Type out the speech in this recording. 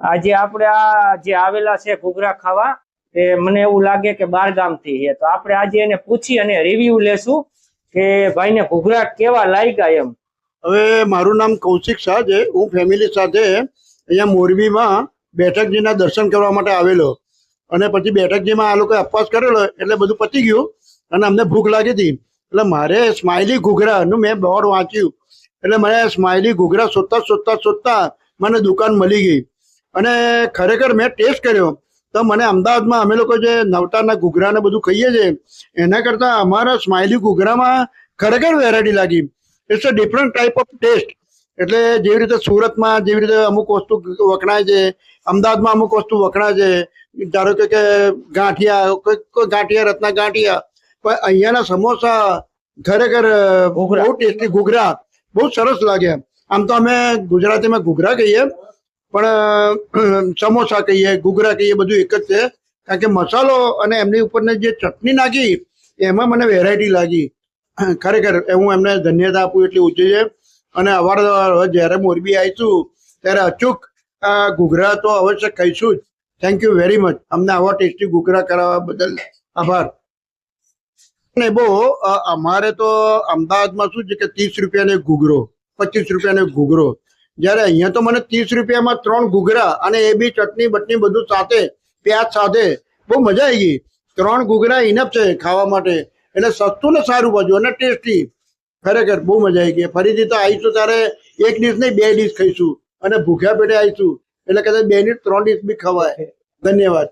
આજે આપણે આ જે આવેલા છે ઘૂઘરા ખાવા, એ મને એવું લાગે કે બાર ગામથી છે, તો આપણે આજે એને પૂછી અને રિવ્યુ લેશું કે ભાઈને ઘૂઘરા કેવા લાગ્યા એમ. હવે મારું નામ કૌશિક શાહ છે. હું ફેમિલી સાથે અહીંયા મોરબીમાં બેઠકજીના દર્શન કરવા માટે આવેલો, અને પછી બેઠકજીમાં આ લોકોએ અપવાસ કરેલો એટલે બધું પતી ગયું અને અમને ભૂખ લાગી હતી, એટલે મારે સ્માઇલી ઘૂઘરાનું મેં બોર્ડ વાંચ્યું, એટલે મને સ્માઇલી ઘૂઘરા શોધતા મને દુકાન મળી ગઈ અને ખરેખર મેં ટેસ્ટ કર્યો તો મને અમદાવાદમાં અમે લોકો જે નવતારના ઘૂઘરાને બધું ખાઈએ છીએ એના કરતાં અમારા સ્માઇલી ઘૂઘરામાં ખરેખર વેરાયટી લાગી. It's a different type of taste. એટલે જેવી રીતે સુરતમાં જેવી રીતે અમુક વસ્તુ વખણાય છે, અમદાવાદમાં અમુક વસ્તુ વખણાય છે, ધારો કે ગાંઠિયા, કોઈ ગાંઠિયા રત્ના ગાંઠિયા, પણ અહીંયાના સમોસા ખરેખર બહુ ટેસ્ટી, ઘૂઘરા બહુ સરસ લાગ્યા. આમ તો અમે ગુજરાતીમાં ઘૂઘરા કહીએ, પણ સમોસા કહીએ, ઘૂઘરા કહીએ, બધું એક જ છે, કારણ કે મસાલો અને એમની ઉપરની જે ચટણી નાખી એમાં મને વેરાયટી લાગી. ખરેખર હું એમને ધન્યતા આપું એટલી ઊંચી છે. અને અવારનવાર જ્યારે મોરબી આવીશું ત્યારે અચૂક ઘૂઘરા તો અવશ્ય ખાઈશું જ. થેન્ક યુ વેરી મચ, અમને આવા ટેસ્ટી ઘૂઘરા કરાવવા બદલ આભાર. ને બહુ અમારે તો અમદાવાદમાં શું છે કે 30 રૂપિયાનો એક ઘૂઘરો, 25 રૂપિયાનો એક ઘૂઘરો, જ્યારે અહીંયા તો મને 30 રૂપિયામાં 3 ઘૂઘરા અને એ બી ચટણી બટણી બધું સાથે, પ્યાજ સાથે, બહુ મજા આવી ગઈ. 3 ઘૂઘરા ઇનફ છે ખાવા માટે, એટલે સસ્તું ને સારું બાજુ અને ટેસ્ટી. ખરેખર બહુ મજા આવી ગઈ. ફરીથી તો આવીશું ત્યારે એક ડીશ નહીં 2 ડીશ ખાઈશું, અને ભૂખ્યા પેટે આવીશું એટલે કદાચ 2 ની 3 ડીશ બી ખવાય. ધન્યવાદ.